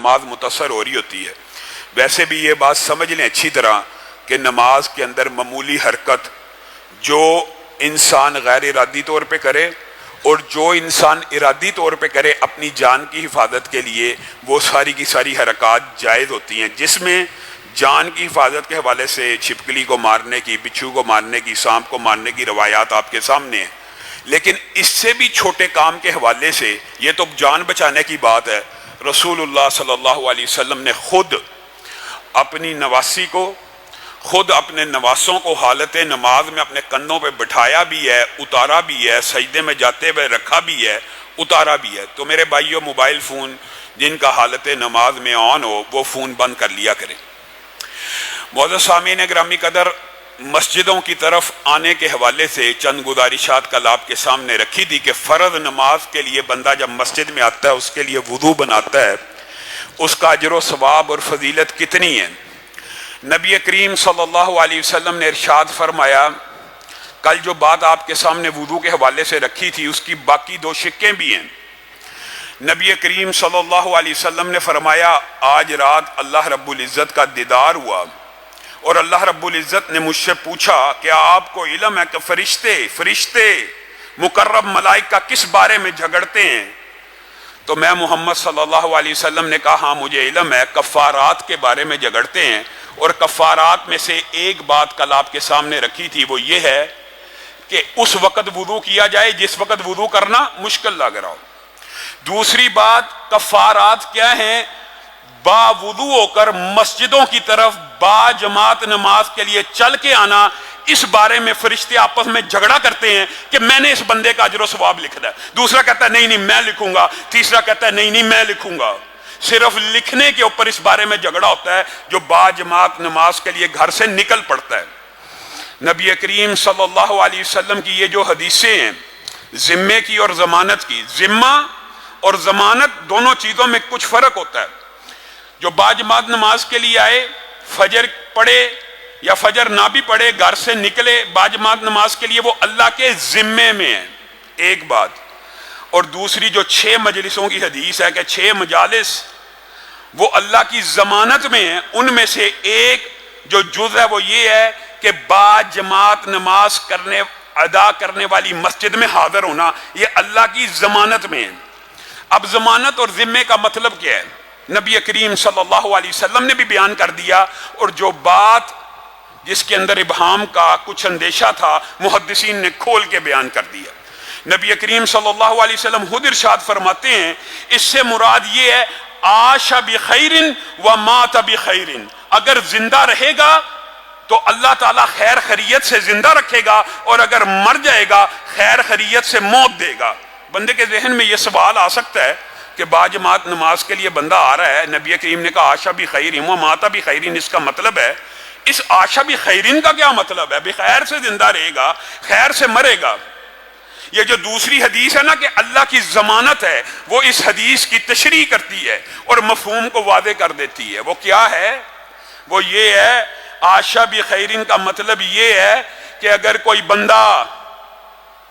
نماز متاثر ہو رہی ہوتی ہے۔ ویسے بھی یہ بات سمجھ لیں اچھی طرح کہ نماز کے اندر معمولی حرکت جو انسان غیر ارادی طور پہ کرے اور جو انسان ارادی طور پہ کرے اپنی جان کی حفاظت کے لیے، وہ ساری کی ساری حرکات جائز ہوتی ہیں، جس میں جان کی حفاظت کے حوالے سے چھپکلی کو مارنے کی، بچھو کو مارنے کی، سانپ کو مارنے کی روایات آپ کے سامنے ہیں۔ لیکن اس سے بھی چھوٹے کام کے حوالے سے، یہ تو جان بچانے کی بات ہے، رسول اللہ صلی اللہ علیہ وسلم نے خود اپنی نواسی کو، خود اپنے نواسوں کو حالت نماز میں اپنے کندھوں پہ بٹھایا بھی ہے، اتارا بھی ہے، سجدے میں جاتے ہوئے رکھا بھی ہے، اتارا بھی ہے۔ تو میرے بھائیوں، موبائل فون جن کا حالت نماز میں آن ہو وہ فون بند کر لیا کریں۔ معزز سامعین گرامی قدر، مسجدوں کی طرف آنے کے حوالے سے چند گزارشات کل آپ کے سامنے رکھی تھی کہ فرض نماز کے لیے بندہ جب مسجد میں آتا ہے اس کے لیے وضو بناتا ہے، اس کا اجر و ثواب اور فضیلت کتنی ہے۔ نبی کریم صلی اللہ علیہ وسلم نے ارشاد فرمایا، کل جو بات آپ کے سامنے وضو کے حوالے سے رکھی تھی اس کی باقی دو شقیں بھی ہیں۔ نبی کریم صلی اللہ علیہ وسلم نے فرمایا، آج رات اللہ رب العزت کا دیدار ہوا اور اللہ رب العزت نے مجھ سے پوچھا کہ آپ کو علم ہے کہ فرشتے مقرب ملائکہ کس بارے میں جھگڑتے ہیں؟ تو میں محمد صلی اللہ علیہ وسلم نے کہا، ہاں مجھے علم ہے، کفارات کے بارے میں جھگڑتے ہیں، اور کفارات میں سے ایک بات کل آپ کے سامنے رکھی تھی، وہ یہ ہے کہ اس وقت وضو کیا جائے جس وقت وضو کرنا مشکل لگ رہا ہو۔ دوسری بات، کفارات کیا ہیں؟ با وضو ہو کر مسجدوں کی طرف با جماعت نماز کے لیے چل کے آنا، اس بارے میں فرشتے آپس میں جھگڑا کرتے ہیں کہ میں نے اس بندے کا اجر و ثواب لکھنا ہے، دوسرا کہتا ہے نہیں میں لکھوں گا، تیسرا کہتا ہے نہیں میں لکھوں گا۔ صرف لکھنے کے اوپر اس بارے میں جھگڑا ہوتا ہے جو با جماعت نماز کے لیے گھر سے نکل پڑتا ہے۔ نبی کریم صلی اللہ علیہ وسلم کی یہ جو حدیثیں ہیں ذمے کی اور ضمانت کی، ذمہ اور ضمانت دونوں چیزوں میں کچھ فرق ہوتا ہے۔ جو با جماعت نماز کے لیے آئے، فجر پڑھے یا فجر نہ بھی پڑھے، گھر سے نکلے با جماعت نماز کے لیے، وہ اللہ کے ذمے میں ہے، ایک بات۔ اور دوسری جو 6 مجلسوں کی حدیث ہے کہ 6 مجالس وہ اللہ کی ضمانت میں ہیں، ان میں سے ایک جو جز ہے وہ یہ ہے کہ با جماعت نماز ادا کرنے والی مسجد میں حاضر ہونا، یہ اللہ کی ضمانت میں ہے۔ اب ضمانت اور ذمے کا مطلب کیا ہے؟ نبی کریم صلی اللہ علیہ وسلم نے بھی بیان کر دیا، اور جو بات جس کے اندر ابہام کا کچھ اندیشہ تھا محدثین نے کھول کے بیان کر دیا۔ نبی کریم صلی اللہ علیہ وسلم خود ارشاد فرماتے ہیں، اس سے مراد یہ ہے عاش بخیر و مات بخیر، اگر زندہ رہے گا تو اللہ تعالیٰ خیر خیریت سے زندہ رکھے گا، اور اگر مر جائے گا خیر خیریت سے موت دے گا۔ بندے کے ذہن میں یہ سوال آ سکتا ہے کہ با جماعت نماز کے لیے بندہ آ رہا ہے، نبی کریم نے کہا عاش بخیر و مات بخیر، اس کا مطلب ہے، اس عاش بخیر کا کیا مطلب ہے؟ بخیر سے زندہ رہے گا، خیر سے مرے گا۔ یہ جو دوسری حدیث ہے نا کہ اللہ کی ضمانت ہے، وہ اس حدیث کی تشریح کرتی ہے اور مفہوم کو واضح کر دیتی ہے۔ وہ کیا ہے؟ وہ یہ ہے، عاش بخیر کا مطلب یہ ہے کہ اگر کوئی بندہ،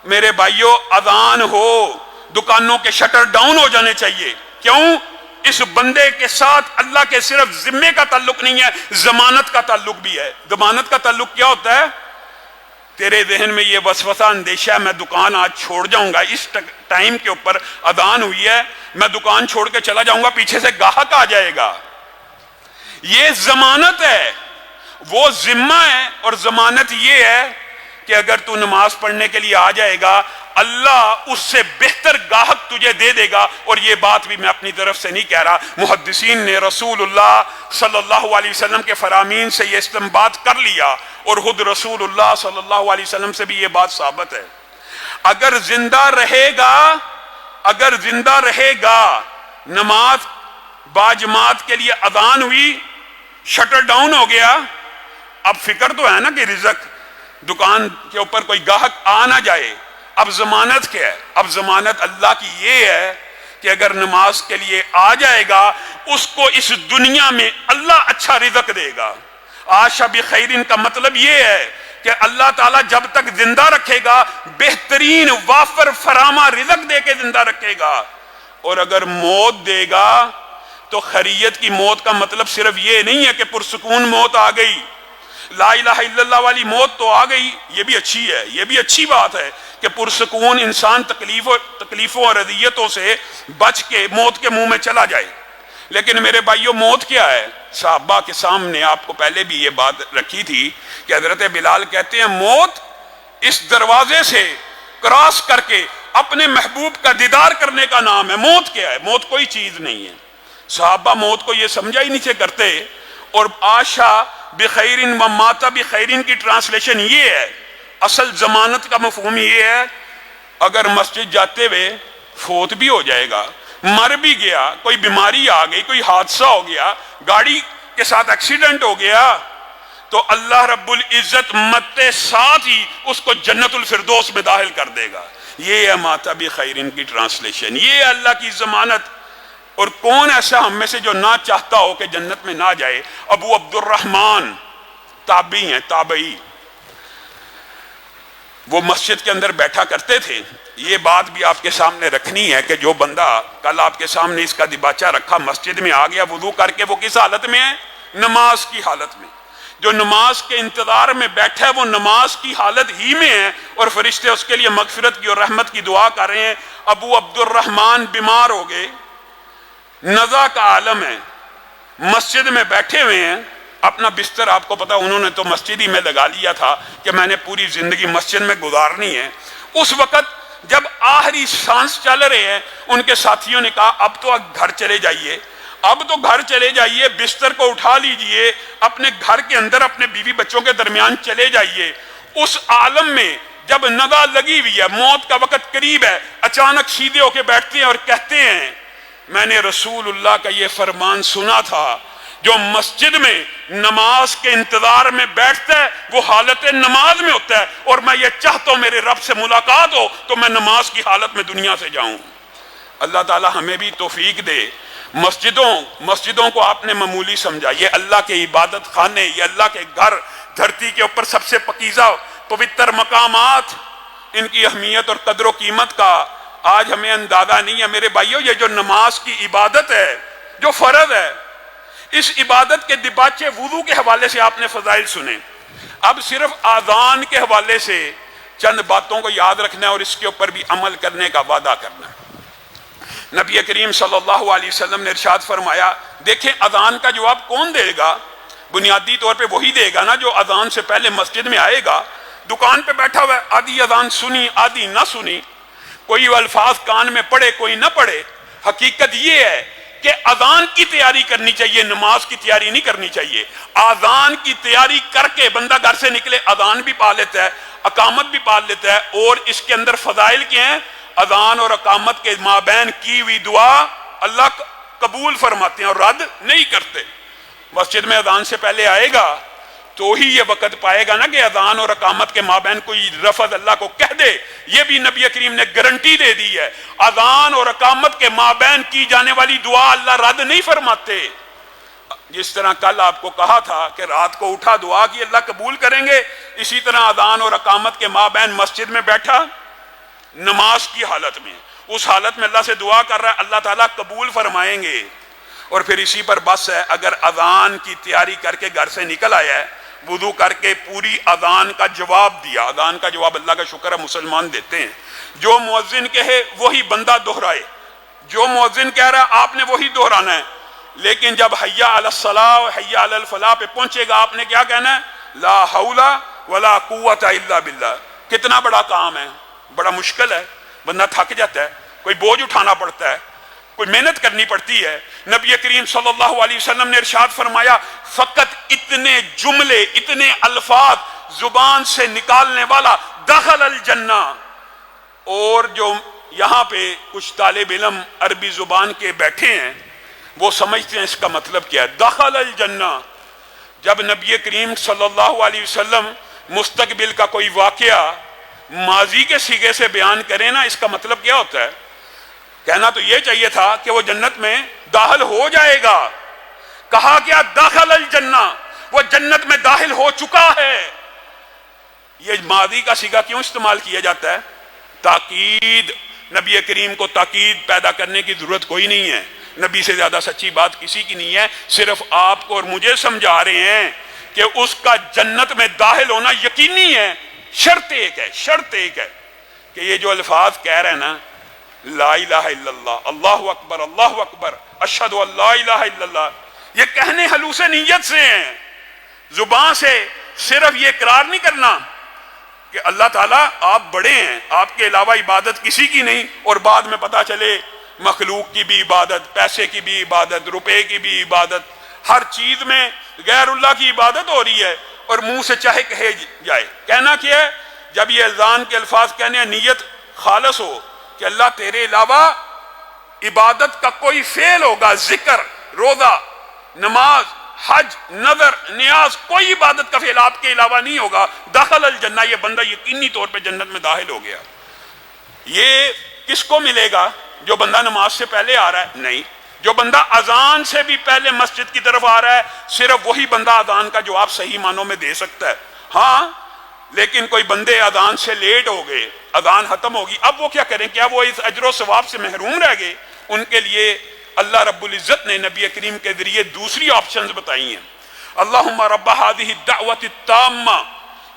میرے بھائیوں، اذان ہو، دکانوں کے شٹر ڈاؤن ہو جانے چاہیے، کیوں؟ اس بندے کے ساتھ اللہ کے صرف ذمے کا تعلق نہیں ہے، ضمانت کا تعلق بھی ہے۔ ضمانت کا تعلق کیا ہوتا ہے؟ تیرے ذہن میں یہ وسوسہ اندیشہ ہے میں دکان آج چھوڑ جاؤں گا، اس ٹائم کے اوپر اذان ہوئی ہے، میں دکان چھوڑ کے چلا جاؤں گا، پیچھے سے گاہک آ جائے گا، یہ ضمانت ہے، وہ ذمہ ہے۔ اور ضمانت یہ ہے کہ اگر تو نماز پڑھنے کے لیے آ جائے گا، اللہ اس سے بہتر گاہک تجھے دے دے گا۔ اور یہ بات بھی میں اپنی طرف سے نہیں کہہ رہا، محدثین نے رسول اللہ صلی اللہ علیہ وسلم کے فرامین سے یہ استنباط کر لیا، اور خود رسول اللہ صلی اللہ علیہ وسلم سے بھی یہ بات ثابت ہے۔ اگر زندہ رہے گا، نماز با جماعت کے لیے اذان ہوئی، شٹر ڈاؤن ہو گیا، اب فکر تو ہے نا کہ رزق دکان کے اوپر کوئی گاہک آ نہ جائے۔ اب ضمانت کیا ہے؟ اب ضمانت اللہ کی یہ ہے کہ اگر نماز کے لیے آ جائے گا، اس کو اس دنیا میں اللہ اچھا رزق دے گا۔ عاش بخیر کا مطلب یہ ہے کہ اللہ تعالیٰ جب تک زندہ رکھے گا بہترین وافر فراما رزق دے کے زندہ رکھے گا، اور اگر موت دے گا تو خیریت کی موت کا مطلب صرف یہ نہیں ہے کہ پرسکون موت آ گئی، لا الہ الا اللہ والی موت تو آ گئی، یہ بھی اچھی ہے، یہ بھی اچھی بات ہے کہ پرسکون انسان تکلیفوں اور اذیتوں سے بچ کے موت کے منہ میں چلا جائے۔ لیکن میرے بھائیوں، موت کیا ہے؟ صحابہ کے سامنے آپ کو پہلے بھی یہ بات رکھی تھی کہ حضرت بلال کہتے ہیں موت اس دروازے سے کراس کر کے اپنے محبوب کا دیدار کرنے کا نام ہے۔ موت کیا ہے؟ موت کوئی چیز نہیں ہے۔ صحابہ موت کو یہ سمجھا ہی نہیں کرتے، اور آشا بخیرن و ماتا بخیرن کی ٹرانسلیشن یہ ہے، اصل ضمانت کا مفہوم یہ ہے اگر مسجد جاتے ہوئے فوت بھی ہو جائے گا، مر بھی گیا، کوئی بیماری آ گئی، کوئی حادثہ ہو گیا، گاڑی کے ساتھ ایکسیڈنٹ ہو گیا، تو اللہ رب العزت مرتے ساتھ ہی اس کو جنت الفردوس میں داخل کر دے گا۔ یہ ہے ماتا بخیرن کی ٹرانسلیشن، یہ ہے اللہ کی ضمانت۔ اور کون ایسا ہم میں سے جو نہ چاہتا ہو کہ جنت میں نہ جائے؟ ابو عبد الرحمن تابعی ہیں، تابعی، وہ مسجد کے اندر بیٹھا کرتے تھے۔ یہ بات بھی آپ کے سامنے رکھنی ہے کہ جو بندہ کل آپ کے سامنے اس کا دیباچہ رکھا مسجد میں آ گیا وضو کر کے، وہ کس حالت میں ہے؟ نماز کی حالت میں۔ جو نماز کے انتظار میں بیٹھا ہے وہ نماز کی حالت ہی میں ہے، اور فرشتے اس کے لیے مغفرت کی اور رحمت کی دعا کر رہے ہیں۔ ابو عبد الرحمن بیمار ہو گئے، نزع کا عالم ہے، مسجد میں بیٹھے ہوئے ہیں، اپنا بستر آپ کو پتا انہوں نے تو مسجد ہی میں لگا لیا تھا کہ میں نے پوری زندگی مسجد میں گزارنی ہے۔ اس وقت جب آخری سانس چل رہے ہیں، ان کے ساتھیوں نے کہا اب تو گھر چلے جائیے، اب تو گھر چلے جائیے، بستر کو اٹھا لیجئے، اپنے گھر کے اندر اپنے بیوی بچوں کے درمیان چلے جائیے۔ اس عالم میں جب نزع لگی ہوئی ہے، موت کا وقت قریب ہے، اچانک سیدھے ہو کے بیٹھتے ہیں اور کہتے ہیں میں نے رسول اللہ کا یہ فرمان سنا تھا، جو مسجد میں نماز کے انتظار میں بیٹھتا ہے وہ حالت نماز میں ہوتا ہے، اور میں یہ چاہتا ہوں میرے رب سے ملاقات ہو تو میں نماز کی حالت میں دنیا سے جاؤں۔ اللہ تعالی ہمیں بھی توفیق دے۔ مسجدوں کو آپ نے معمولی سمجھا، یہ اللہ کے عبادت خانے، یہ اللہ کے گھر، دھرتی کے اوپر سب سے پاکیزہ پوتر مقامات، ان کی اہمیت اور قدر و قیمت کا آج ہمیں اندازہ نہیں ہے۔ میرے بھائیوں، یہ جو نماز کی عبادت ہے، جو فرض ہے، اس عبادت کے دیباچے وضو کے حوالے سے آپ نے فضائل سنے۔ اب صرف آذان کے حوالے سے چند باتوں کو یاد رکھنا ہے اور اس کے اوپر بھی عمل کرنے کا وعدہ کرنا ہے۔ نبی کریم صلی اللہ علیہ وسلم نے ارشاد فرمایا، دیکھیں اذان کا جواب کون دے گا؟ بنیادی طور پہ وہی دے گا نا جو اذان سے پہلے مسجد میں آئے گا۔ دکان پہ بیٹھا ہوا ہے، آدھی اذان سنی آدھی نہ سنی، کوئی الفاظ کان میں پڑے کوئی نہ پڑے۔ حقیقت یہ ہے کہ اذان کی تیاری کرنی چاہیے، نماز کی تیاری نہیں کرنی چاہیے۔ اذان کی تیاری کر کے بندہ گھر سے نکلے، اذان بھی پا لیتا ہے، اقامت بھی پا لیتا ہے، اور اس کے اندر فضائل کیا ہیں؟ اذان اور اقامت کے مابین کی ہوئی دعا اللہ قبول فرماتے ہیں اور رد نہیں کرتے۔ مسجد میں اذان سے پہلے آئے گا تو ہی یہ وقت پائے گا نا کہ اذان اور اقامت کے مابین کوئی لفظ اللہ کو کہہ دے۔ یہ بھی نبی کریم نے گارنٹی دے دی ہے، اذان اور اقامت کے مابین کی جانے والی دعا اللہ رد نہیں فرماتے۔ جس طرح کل آپ کو کہا تھا کہ رات کو اٹھا دعا کی اللہ قبول کریں گے، اسی طرح اذان اور اقامت کے مابین مسجد میں بیٹھا نماز کی حالت میں، اس حالت میں اللہ سے دعا کر رہا ہے، اللہ تعالیٰ قبول فرمائیں گے۔ اور پھر اسی پر بس ہے، اگر اذان کی تیاری کر کے گھر سے نکل آیا ہے، وضو کر کے پوری اذان کا جواب دیا، اذان کا جواب اللہ کا شکر ہے مسلمان دیتے ہیں، جو مؤذن کہے وہی بندہ دہرائے، جو مؤذن کہہ رہا ہے آپ نے وہی دہرانا ہے۔ لیکن جب حی علی الصلاۃ و حی علی الفلاح پہ پہنچے گا آپ نے کیا کہنا ہے؟ لا حول ولا قوت الا باللہ۔ کتنا بڑا کام ہے، بڑا مشکل ہے، بندہ تھک جاتا ہے، کوئی بوجھ اٹھانا پڑتا ہے، کوئی محنت کرنی پڑتی ہے۔ نبی کریم صلی اللہ علیہ وسلم نے ارشاد فرمایا، فقط اتنے جملے، اتنے الفاظ زبان سے نکالنے والا دخل الجنہ۔ اور جو یہاں پہ کچھ طالب علم عربی زبان کے بیٹھے ہیں وہ سمجھتے ہیں اس کا مطلب کیا ہے دخل الجنہ۔ جب نبی کریم صلی اللہ علیہ وسلم مستقبل کا کوئی واقعہ ماضی کے صیغے سے بیان کریں نا، اس کا مطلب کیا ہوتا ہے؟ کہنا تو یہ چاہیے تھا کہ وہ جنت میں داخل ہو جائے گا۔ کہا کیا؟ داخل الجنہ، وہ جنت میں داخل ہو چکا ہے۔ یہ ماضی کا صیغہ کیوں استعمال کیا جاتا ہے؟ تاکید۔ نبی کریم کو تاکید پیدا کرنے کی ضرورت کوئی نہیں ہے۔ نبی سے زیادہ سچی بات کسی کی نہیں ہے. صرف آپ کو اور مجھے سمجھا رہے ہیں کہ اس کا جنت میں داخل ہونا یقینی ہے. شرط ایک ہے کہ یہ جو الفاظ کہہ رہے ہیں نا، لا الہ الا اللہ، اللہ اکبر، اشہد ان لا الہ الا اللہ، یہ کہنے خلوص نیت سے ہیں. زبان سے صرف یہ اقرار نہیں کرنا کہ اللہ تعالیٰ آپ بڑے ہیں، آپ کے علاوہ عبادت کسی کی نہیں، اور بعد میں پتا چلے مخلوق کی بھی عبادت، پیسے کی بھی عبادت، روپے کی بھی عبادت، ہر چیز میں غیر اللہ کی عبادت ہو رہی ہے اور منہ سے چاہے کہے جائے. کہنا کیا ہے؟ جب یہ اذان کے الفاظ کہنے ہیں نیت خالص ہو کہ اللہ تیرے علاوہ عبادت کا کوئی فعل ہوگا، ذکر، روزہ، نماز، حج، نظر، نیاز، کوئی عبادت کا فعل آپ کے علاوہ نہیں ہوگا، داخل الجنہ، یہ بندہ یقینی طور پہ جنت میں داخل ہو گیا. یہ کس کو ملے گا؟ جو بندہ نماز سے پہلے آ رہا ہے؟ نہیں. جو بندہ اذان سے بھی پہلے مسجد کی طرف آ رہا ہے، صرف وہی بندہ اذان کا جواب صحیح معنوں میں دے سکتا ہے. ہاں لیکن کوئی بندے اذان سے لیٹ ہو گئے، اذان ختم ہوگی، اب وہ کیا کریں؟ کیا وہ اس اجر و ثواب سے محروم رہ گئے؟ ان کے لیے اللہ رب العزت نے نبی کریم کے ذریعے دوسری آپشنز بتائی ہیں. اللہم رب هذه الدعوۃ التامہ،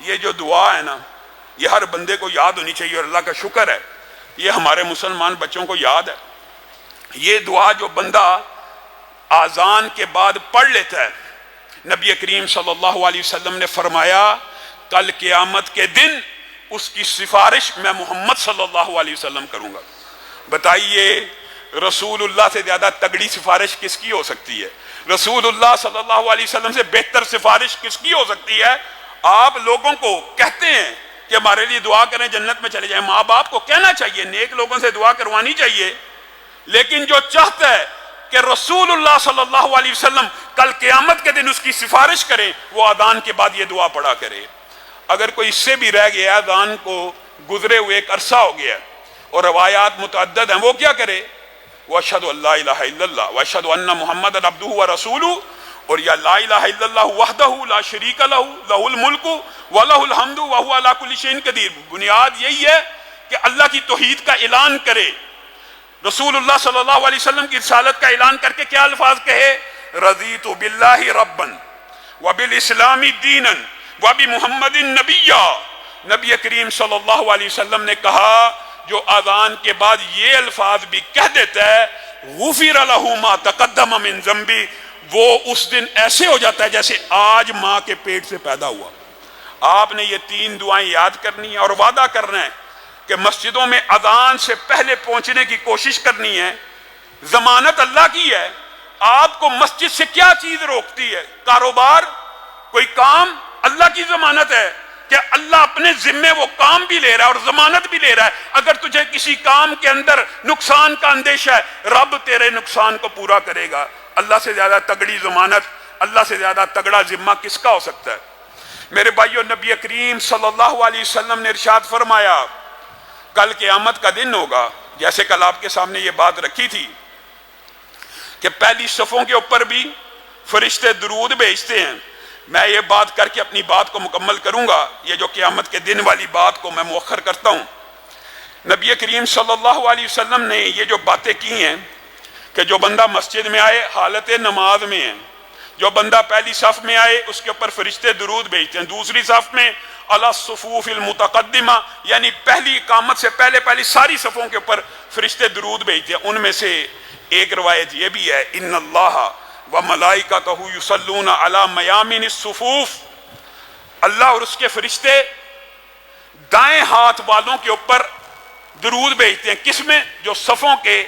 یہ جو دعا ہے نا، یہ ہر بندے کو یاد ہونی چاہیے، اور اللہ کا شکر ہے یہ ہمارے مسلمان بچوں کو یاد ہے. یہ دعا جو بندہ آذان کے بعد پڑھ لیتا ہے، نبی کریم صلی اللہ علیہ وسلم نے فرمایا کل قیامت کے دن اس کی سفارش میں محمد صلی اللہ علیہ وسلم کروں گا. بتائیے رسول اللہ سے زیادہ تگڑی سفارش کس کی ہو سکتی ہے؟ رسول اللہ صلی اللہ علیہ وسلم سے بہتر سفارش کس کی ہو سکتی ہے؟ آپ لوگوں کو کہتے ہیں کہ ہمارے لیے دعا کریں جنت میں چلے جائیں، ماں باپ کو کہنا چاہیے، نیک لوگوں سے دعا کروانی چاہیے. لیکن جو چاہتا ہے کہ رسول اللہ صلی اللہ علیہ وسلم کل قیامت کے دن اس کی سفارش کریں، وہ اذان کے بعد یہ دعا پڑھا کرے. اگر کوئی اس سے بھی رہ گیا، اذان کو گزرے ہوئے ایک عرصہ ہو گیا اور روایات متعدد ہیں، وہ کیا کرے؟ وَأَشْهَدُ أَن لَا إِلَٰهَ إِلَّا اللَّهُ وَأَشْهَدُ أَنَّ مُحَمَّدًا عَبْدُهُ وَرَسُولُهُ، اور یا لا الہ الا اللہ وحدہ لا شریک لہ لہ الملک ولہ الحمد وہو علی کل شیء قدیر. بنیاد یہی ہے کہ اللہ کی توحید کا اعلان کرے، رسول اللہ صلی اللہ علیہ وسلم کی رسالت کا اعلان کر کے کیا الفاظ کہے؟ رضیت باللہ ربا وبالاسلام دینا وبمحمد نبیا. نبی کریم صلی اللہ علیہ وسلم نے کہا جو اذان کے بعد یہ الفاظ بھی کہہ دیتا ہے غفر لہ ما تقدم من ذنبی، وہ اس دن ایسے ہو جاتا ہے جیسے آج ماں کے پیٹ سے پیدا ہوا. آپ نے یہ 3 دعائیں یاد کرنی ہے اور وعدہ کرنا ہے کہ مسجدوں میں اذان سے پہلے پہنچنے کی کوشش کرنی ہے. ضمانت اللہ کی ہے. آپ کو مسجد سے کیا چیز روکتی ہے؟ کاروبار، کوئی کام، اللہ کی ضمانت ہے کہ اللہ اپنے ذمے وہ کام بھی لے رہا ہے اور ضمانت بھی لے رہا ہے. اگر تجھے کسی کام کے اندر نقصان کا اندیشہ ہے، رب تیرے نقصان کو پورا کرے گا. اللہ سے زیادہ تگڑی ضمانت، اللہ سے زیادہ تگڑا ذمہ کس کا ہو سکتا ہے؟ میرے بھائیو، نبی کریم صلی اللہ علیہ وسلم نے ارشاد فرمایا کل قیامت کا دن ہوگا، جیسے کل آپ کے سامنے یہ بات رکھی تھی کہ پہلی صفوں کے اوپر بھی فرشتے درود بھیجتے ہیں. میں یہ بات کر کے اپنی بات کو مکمل کروں گا، یہ جو قیامت کے دن والی بات کو میں مؤخر کرتا ہوں. نبی کریم صلی اللہ علیہ وسلم نے یہ جو باتیں کی ہیں کہ جو بندہ مسجد میں آئے حالت نماز میں ہے، جو بندہ پہلی صف میں آئے اس کے اوپر فرشتے درود بھیجتے ہیں. دوسری صف میں علی الصفوف المتقدمہ، یعنی پہلی اقامت سے پہلی ساری صفوں کے اوپر فرشتے درود بھیجتے ہیں. ان میں سے ایک روایت یہ بھی ہے ان اللہ وملائکتہ یصلون علی میامن الصفوف، اللہ اور اس کے فرشتے دائیں ہاتھ والوں کے اوپر درود بھیجتے ہیں. کس میں؟ جو صفوں کے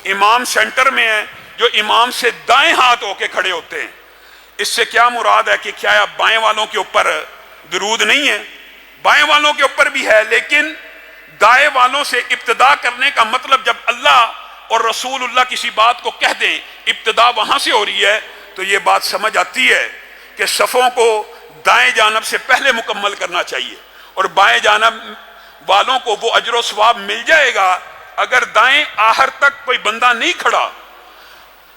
امام سینٹر میں ہیں، جو امام سے دائیں ہاتھ ہو کے کھڑے ہوتے ہیں. اس سے کیا مراد ہے کہ کیا بائیں والوں کے اوپر درود نہیں ہے؟ بائیں والوں کے اوپر بھی ہے، لیکن دائیں والوں سے ابتدا کرنے کا مطلب جب اللہ اور رسول اللہ کسی بات کو کہہ دیں ابتدا وہاں سے ہو رہی ہے تو یہ بات سمجھ آتی ہے کہ صفوں کو دائیں جانب سے پہلے مکمل کرنا چاہیے، اور بائیں جانب والوں کو وہ اجر و ثواب مل جائے گا. اگر دائیں آخر تک کوئی بندہ نہیں کھڑا،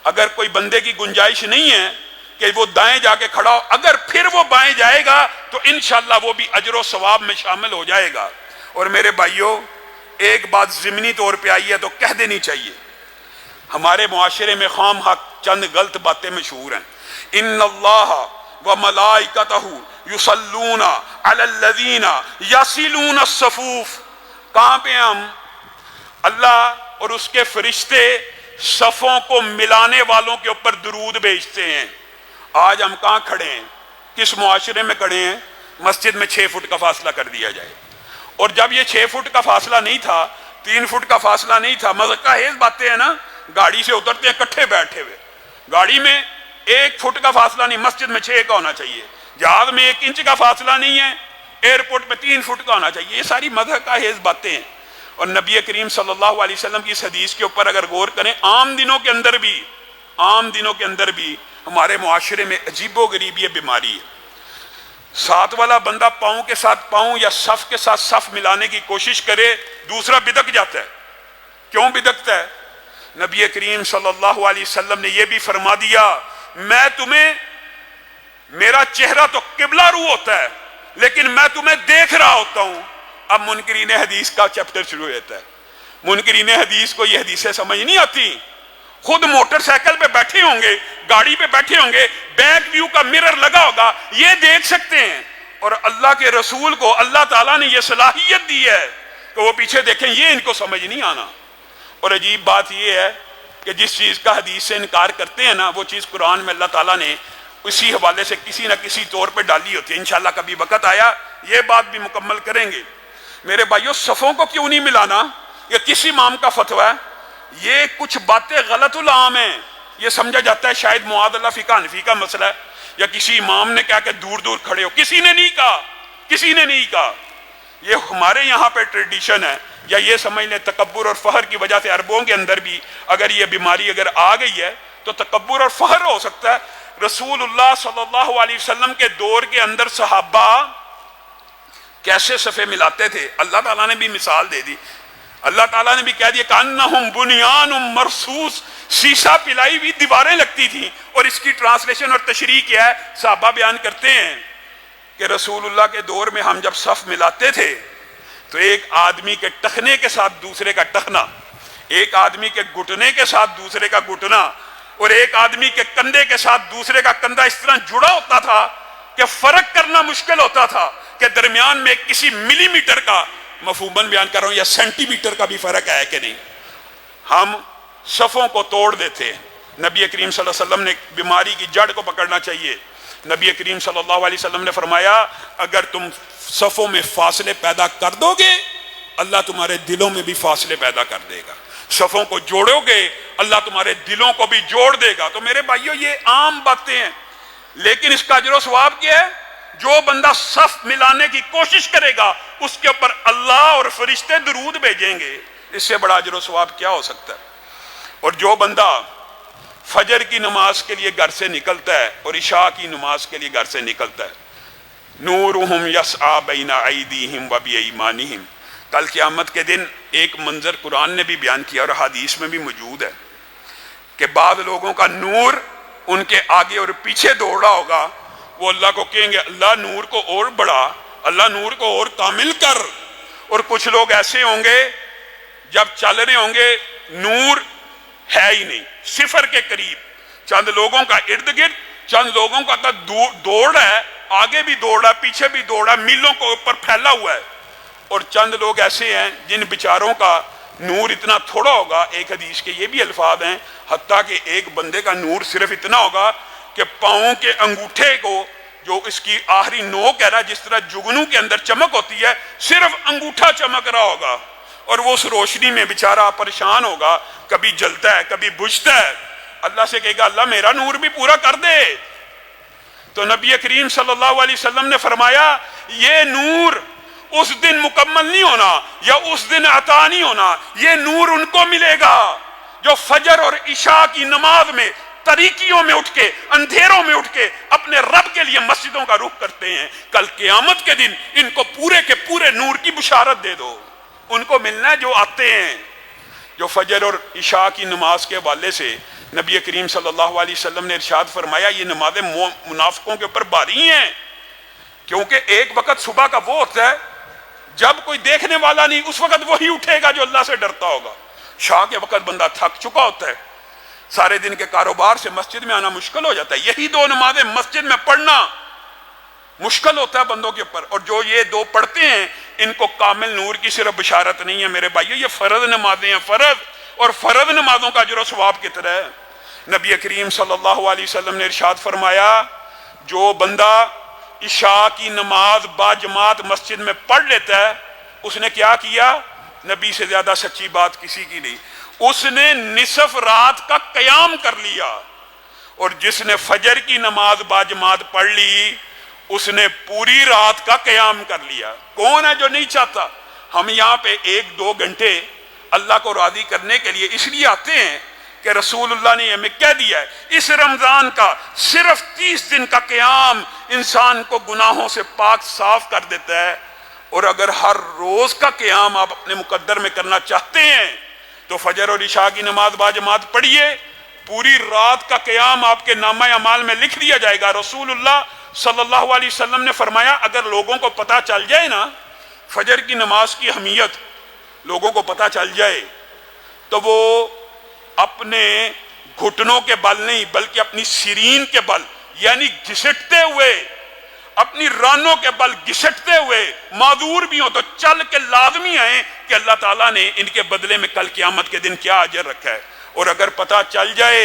اگر کوئی بندے کی گنجائش نہیں ہے کہ وہ دائیں جا کے کھڑا ہو، اگر پھر وہ بائیں جائے گا تو انشاءاللہ وہ بھی اجر و ثواب میں شامل ہو جائے گا. اور میرے بھائیوں، ایک بات ضمنی طور پہ آئی ہے تو کہہ دینی چاہیے. ہمارے معاشرے میں خام حق چند غلط باتیں مشہور ہیں. ان اللہ و ملائکتہ یصلون علی الذین یصلون الصفوف. کہاں پہ ہم؟ اللہ اور اس کے فرشتے صفوں کو ملانے والوں کے اوپر درود بھیجتے ہیں. آج ہم کہاں کھڑے ہیں؟ کس معاشرے میں کھڑے ہیں؟ مسجد میں 6 فٹ کا فاصلہ کر دیا جائے. اور جب یہ 6 فٹ کا فاصلہ نہیں تھا، 3 فٹ کا فاصلہ نہیں تھا، مذاق خیز باتیں ہیں نا. گاڑی سے اترتے ہیں کٹھے بیٹھے ہوئے، گاڑی میں 1 فٹ کا فاصلہ نہیں، مسجد میں 6 کا ہونا چاہیے. جہاز میں 1 انچ کا فاصلہ نہیں ہے، ایئرپورٹ میں 3 فٹ کا ہونا چاہیے. یہ ساری مذاق خیز باتیں ہیں. اور نبی کریم صلی اللہ علیہ وسلم کی اس حدیث کے اوپر اگر غور کریں، عام دنوں کے اندر بھی ہمارے معاشرے میں عجیب و غریب یہ بیماری ہے. ساتھ والا بندہ پاؤں کے ساتھ پاؤں یا صف کے ساتھ صف ملانے کی کوشش کرے، دوسرا بدک جاتا ہے. کیوں بدکتا ہے؟ نبی کریم صلی اللہ علیہ وسلم نے یہ بھی فرما دیا، میں تمہیں، میرا چہرہ تو قبلہ رو ہوتا ہے لیکن میں تمہیں دیکھ رہا ہوتا ہوں. اب منکرین حدیث کا چیپٹر شروع ہوتا ہے. منکرین حدیث کو یہ حدیثیں سمجھ نہیں آتی. خود موٹر سائیکل پہ بیٹھے ہوں گے، گاڑی پہ بیٹھے ہوں گے، بیک ویو کا مرر لگا ہوگا، یہ دیکھ سکتے ہیں. اور اللہ کے رسول کو اللہ تعالیٰ نے یہ صلاحیت دی ہے کہ وہ پیچھے دیکھیں، یہ ان کو سمجھ نہیں آنا. اور عجیب بات یہ ہے کہ جس چیز کا حدیث سے انکار کرتے ہیں نا، وہ چیز قرآن میں اللہ تعالیٰ نے اسی حوالے سے کسی نہ کسی طور پہ ڈالی ہوتی ہے. انشاءاللہ کبھی وقت آیا یہ بات بھی مکمل کریں گے. میرے بھائیوں، صفوں کو کیوں نہیں ملانا؟ یہ کس امام کا فتویٰ ہے؟ یہ کچھ باتیں غلط العام ہیں. یہ سمجھا جاتا ہے شاید معاذ اللہ فقہ حنفی کا مسئلہ ہے، یا کسی امام نے کہا کہ دور دور کھڑے ہو. کسی نے نہیں کہا. یہ ہمارے یہاں پہ ٹریڈیشن ہے. یا یہ سمجھ لیں تکبر اور فخر کی وجہ سے عربوں کے اندر بھی اگر یہ بیماری اگر آ گئی ہے تو تکبر اور فخر ہو سکتا ہے. رسول اللہ صلی اللہ علیہ وسلم کے دور کے اندر صحابہ کیسے صفے ملاتے تھے، اللہ تعالیٰ نے بھی مثال دے دی. اللہ تعالیٰ نے بھی کہہ دیا کأنہم بنیان مرصوص، شیشہ پلائی ہوئی دیواریں لگتی تھیں. اور اس کی ٹرانسلیشن اور تشریح کیا ہے؟ صحابہ بیان کرتے ہیں کہ رسول اللہ کے دور میں ہم جب صف ملاتے تھے تو ایک آدمی کے ٹخنے کے ساتھ دوسرے کا ٹخنا، ایک آدمی کے گھٹنے کے ساتھ دوسرے کا گھٹنا، اور ایک آدمی کے کندھے کے ساتھ دوسرے کا کندھا اس طرح جڑا ہوتا تھا کہ فرق کرنا مشکل ہوتا تھا کہ درمیان میں کسی ملی میٹر کا، مفہوماً بیان کر رہا ہوں، یا سینٹی میٹر کا بھی فرق ہے کہ نہیں. ہم صفوں کو توڑ دیتے ہیں. نبی کریم صلی اللہ علیہ وسلم نے بیماری کی جڑ کو پکڑنا چاہیے. نبی کریم صلی اللہ علیہ وسلم نے فرمایا اگر تم صفوں میں فاصلے پیدا کر دو گے، اللہ تمہارے دلوں میں بھی فاصلے پیدا کر دے گا. صفوں کو جوڑو گے، اللہ تمہارے دلوں کو بھی جوڑ دے گا. تو میرے بھائیوں، یہ عام باتیں ہیں، لیکن اس کا اجر و ثواب کیا ہے؟ جو بندہ صف ملانے کی کوشش کرے گا اس کے اوپر اللہ اور فرشتے درود بھیجیں گے. اس سے بڑا اجر و ثواب کیا ہو سکتا ہے؟ اور جو بندہ فجر کی نماز کے لیے گھر سے نکلتا ہے اور عشاء کی نماز کے لیے گھر سے نکلتا ہے، نورہم یسعی بین ایدیہم و بایمانہم، کل قیامت کے دن ایک منظر قرآن نے بھی بیان کیا اور حدیث میں بھی موجود ہے کہ بعض لوگوں کا نور ان کے آگے اور پیچھے دوڑ رہا ہوگا. وہ اللہ کو کہیں گے اللہ نور کو اور بڑھا، اللہ نور کو اور کامل کر. اور کچھ لوگ ایسے ہوں گے جب چل رہے ہوں گے نور ہے ہی نہیں، صفر کے قریب. چند لوگوں کا ارد گرد، چند لوگوں کا دوڑ ہے، آگے بھی دوڑ رہا ہے پیچھے بھی دوڑ رہا ہے، میلوں کو اوپر پھیلا ہوا ہے. اور چند لوگ ایسے ہیں جن بیچاروں کا نور اتنا تھوڑا ہوگا. ایک حدیث کے یہ بھی الفاظ ہیں حتیٰ کہ ایک بندے کا نور صرف اتنا ہوگا کہ پاؤں کے انگوٹھے کو، جو اس کی آخری نوک ہے نا، جس طرح جگنوں کے اندر چمک ہوتی ہے، صرف انگوٹھا چمک رہا ہوگا. اور وہ اس روشنی میں بیچارہ پریشان ہوگا، کبھی جلتا ہے کبھی بجھتا ہے. اللہ سے کہے گا اللہ میرا نور بھی پورا کر دے. تو نبی کریم صلی اللہ علیہ وسلم نے فرمایا یہ نور اس دن مکمل نہیں ہونا یا اس دن عطا نہیں ہونا، یہ نور ان کو ملے گا جو فجر اور عشاء کی نماز میں تاریکیوں میں اٹھ کے، اندھیروں میں اٹھ کے اپنے رب کے لیے مسجدوں کا رخ کرتے ہیں. کل قیامت کے دن ان کو پورے کے پورے نور کی بشارت دے دو. ان کو ملنا ہے جو آتے ہیں. جو فجر اور عشاء کی نماز کے حوالے سے نبی کریم صلی اللہ علیہ وسلم نے ارشاد فرمایا یہ نمازیں منافقوں کے اوپر بھاری ہیں، کیونکہ ایک وقت صبح کا وہ ہوتا ہے جب کوئی دیکھنے والا نہیں، اس وقت وہی اٹھے گا جو اللہ سے ڈرتا ہوگا. شاہ کے وقت بندہ تھک چکا ہوتا ہے، سارے دن کے کاروبار سے مسجد میں آنا مشکل ہو جاتا ہے، یہی دو نمازیں مسجد میں پڑھنا مشکل ہوتا ہے بندوں کے اوپر، اور جو یہ دو پڑھتے ہیں ان کو کامل نور کی صرف بشارت نہیں ہے میرے بھائیو، یہ فرض نمازیں ہیں، فرض، اور فرض نمازوں کا اجر و ثواب کتنا ہے۔ نبی کریم صلی اللہ علیہ وسلم نے ارشاد فرمایا جو بندہ عشاء کی نماز با جماعت مسجد میں پڑھ لیتا ہے اس نے کیا کیا؟ نبی سے زیادہ سچی بات کسی کی نہیں، اس نے نصف رات کا قیام کر لیا، اور جس نے فجر کی نماز با جماعت پڑھ لی اس نے پوری رات کا قیام کر لیا۔ کون ہے جو نہیں چاہتا؟ ہم یہاں پہ 1-2 گھنٹے اللہ کو راضی کرنے کے لیے اس لیے آتے ہیں کہ رسول اللہ نے ہمیں کہہ دیا ہے اس رمضان کا صرف 30 دن کا قیام انسان کو گناہوں سے پاک صاف کر دیتا ہے، اور اگر ہر روز کا قیام آپ اپنے مقدر میں کرنا چاہتے ہیں تو فجر اور عشاء کی نماز با جماعت پڑھیے، پوری رات کا قیام آپ کے نامہ اعمال میں لکھ دیا جائے گا۔ رسول اللہ صلی اللہ علیہ وسلم نے فرمایا اگر لوگوں کو پتہ چل جائے نا فجر کی نماز کی اہمیت، لوگوں کو پتہ چل جائے تو وہ اپنے گھٹنوں کے بل نہیں بلکہ اپنی سرین کے بل یعنی گھسٹتے ہوئے، اپنی رانوں کے بل گھسٹتے ہوئے معذور بھی ہوں تو چل کے لازمی آئیں کہ اللہ تعالیٰ نے ان کے بدلے میں کل قیامت کے دن کیا اجر رکھا ہے۔ اور اگر پتہ چل جائے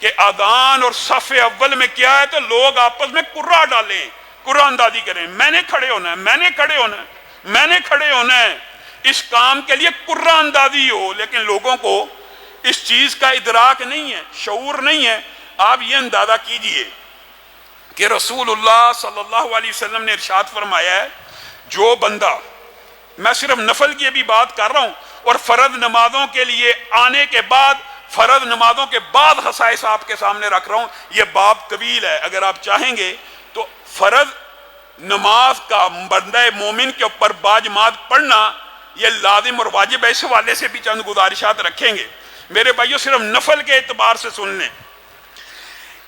کہ اذان اور صف اول میں کیا ہے تو لوگ آپس میں قرہ ڈالیں، قرہ اندازی کریں، میں نے کھڑے ہونا ہے، میں نے کھڑے ہونا ہے، میں نے کھڑے ہونا ہے، اس کام کے لیے قرہ اندازی ہو۔ لیکن لوگوں کو اس چیز کا ادراک نہیں ہے، شعور نہیں ہے۔ آپ یہ اندازہ کیجئے کہ رسول اللہ صلی اللہ علیہ وسلم نے ارشاد فرمایا ہے جو بندہ، میں صرف نفل کی بھی بات کر رہا ہوں اور فرض نمازوں کے لیے آنے کے بعد، فرض نمازوں کے بعد خصائص آپ کے سامنے رکھ رہا ہوں، یہ باب طویل ہے، اگر آپ چاہیں گے تو فرض نماز کا بندہ مومن کے اوپر با جماعت پڑھنا یہ لازم اور واجب ہے، اس حوالے سے بھی چند گزارشات رکھیں گے۔ میرے بھائیو صرف نفل کے اعتبار سے سن لیں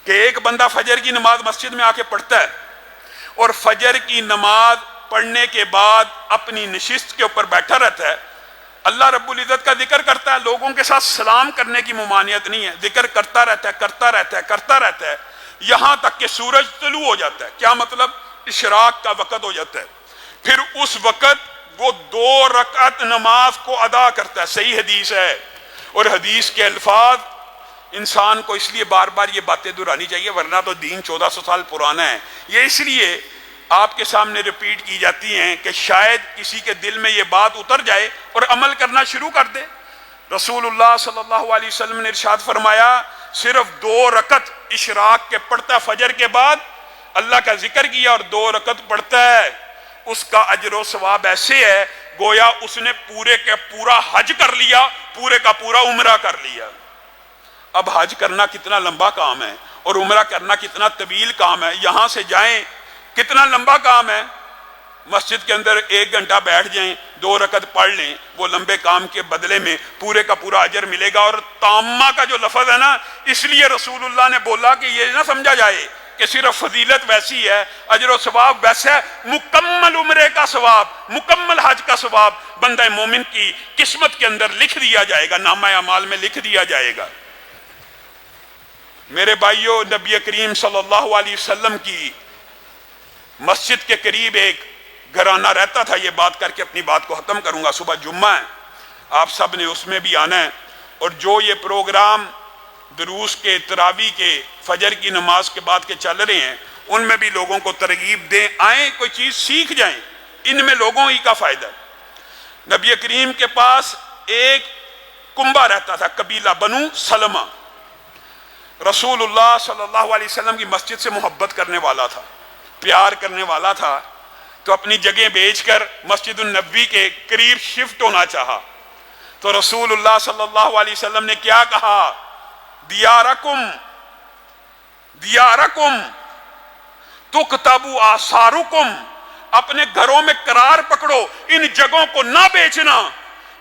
کہ ایک بندہ فجر کی نماز مسجد میں آ کے پڑھتا ہے اور فجر کی نماز پڑھنے کے بعد اپنی نشست کے اوپر بیٹھا رہتا ہے، اللہ رب العزت کا ذکر کرتا ہے، لوگوں کے ساتھ سلام کرنے کی ممانعت نہیں ہے، ذکر کرتا رہتا ہے، کرتا رہتا ہے، کرتا رہتا ہے، یہاں تک کہ سورج طلوع ہو جاتا ہے۔ کیا مطلب؟ اشراق کا وقت ہو جاتا ہے، پھر اس وقت وہ 2 رکعت نماز کو ادا کرتا ہے۔ صحیح حدیث ہے، اور حدیث کے الفاظ انسان کو اس لیے بار بار یہ باتیں دہرانی چاہیے ورنہ تو دین 1400 سال پرانا ہے، یہ اس لیے آپ کے سامنے ریپیٹ کی جاتی ہیں کہ شاید کسی کے دل میں یہ بات اتر جائے اور عمل کرنا شروع کر دے۔ رسول اللہ صلی اللہ علیہ وسلم نے ارشاد فرمایا صرف 2 رکعت اشراق کے پڑھتا ہے فجر کے بعد، اللہ کا ذکر کیا اور 2 رکعت پڑھتا ہے، اس کا اجر و ثواب ایسے ہے گویا اس نے پورے کا پورا حج کر لیا، پورے کا پورا عمرہ کر لیا۔ اب حج کرنا کتنا لمبا کام ہے اور عمرہ کرنا کتنا طویل کام ہے، یہاں سے جائیں کتنا لمبا کام ہے، مسجد کے اندر 1 گھنٹہ بیٹھ جائیں 2 رکعت پڑھ لیں، وہ لمبے کام کے بدلے میں پورے کا پورا اجر ملے گا۔ اور تامہ کا جو لفظ ہے نا، اس لیے رسول اللہ نے بولا کہ یہ نہ سمجھا جائے کہ صرف فضیلت ویسی ہے، اجر و ثواب ویسا ہے، مکمل عمرے کا ثواب، مکمل حج کا ثواب بندہ مومن کی قسمت کے اندر لکھ دیا جائے گا، نامہ اعمال میں لکھ دیا جائے گا۔ میرے بھائیو، نبی کریم صلی اللہ علیہ وسلم کی مسجد کے قریب ایک گھرانہ رہتا تھا، یہ بات کر کے اپنی بات کو ختم کروں گا، صبح جمعہ ہے، آپ سب نے اس میں بھی آنا ہے، اور جو یہ پروگرام دروس کے، تراویح کے، فجر کی نماز کے بعد کے چل رہے ہیں ان میں بھی لوگوں کو ترغیب دیں، آئیں کوئی چیز سیکھ جائیں، ان میں لوگوں ہی کا فائدہ ہے۔ نبی کریم کے پاس ایک کنبہ رہتا تھا، قبیلہ بنو سلمہ، رسول اللہ صلی اللہ علیہ وسلم کی مسجد سے محبت کرنے والا تھا، پیار کرنے والا تھا، تو اپنی جگہ بیچ کر مسجد النبوی کے قریب شفٹ ہونا چاہا، تو رسول اللہ صلی اللہ علیہ وسلم نے کیا کہا؟ دیارکم تکتب آثارکم، اپنے گھروں میں قرار پکڑو، ان جگہوں کو نہ بیچنا،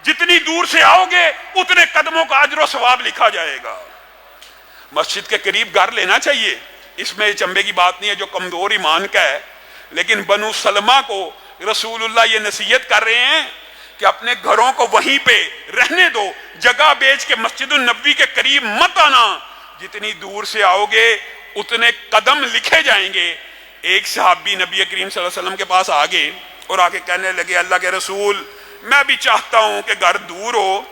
جتنی دور سے آؤ گے اتنے قدموں کا اجر و ثواب لکھا جائے گا۔ مسجد کے قریب گھر لینا چاہیے، اس میں چمبے کی بات نہیں ہے جو کمزور ایمان کا ہے، لیکن بنو سلمہ کو رسول اللہ یہ نصیحت کر رہے ہیں کہ اپنے گھروں کو وہیں پہ رہنے دو، جگہ بیچ کے مسجد النبوی کے قریب مت آنا، جتنی دور سے آؤ گے اتنے قدم لکھے جائیں گے۔ ایک صحابی نبی کریم صلی اللہ علیہ وسلم کے پاس آگے اور آ کے کہنے لگے اللہ کے رسول میں بھی چاہتا ہوں کہ گھر دور ہو،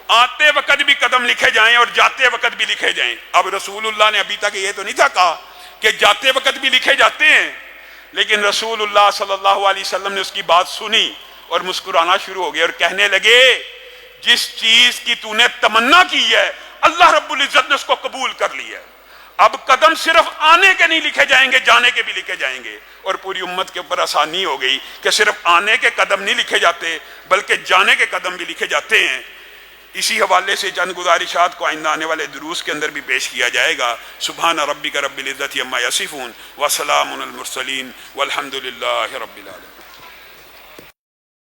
آتے وقت بھی قدم لکھے جائیں اور جاتے وقت بھی لکھے جائیں۔ اب رسول اللہ نے ابھی تک یہ تو نہیں تھا کہا کہ جاتے وقت بھی لکھے جاتے ہیں، لیکن رسول اللہ صلی اللہ علیہ وسلم نے اس کی بات سنی اور مسکرانا شروع ہو گئے اور کہنے لگے جس چیز کی تو نے تمنا کی ہے اللہ رب العزت نے اس کو قبول کر لیا ہے، اب قدم صرف آنے کے نہیں لکھے جائیں گے، جانے کے بھی لکھے جائیں گے۔ اور پوری امت کے اوپر آسانی ہو گئی کہ صرف آنے کے قدم نہیں لکھے جاتے بلکہ جانے کے قدم بھی لکھے جاتے ہیں۔ اسی حوالے سے چند گزارشات کو آئندہ آنے والے دروس کے اندر بھی پیش کیا جائے گا۔ سبحان ربک رب العزت عما یصفون وسلام علی المرسلین والحمد للہ رب العالمین۔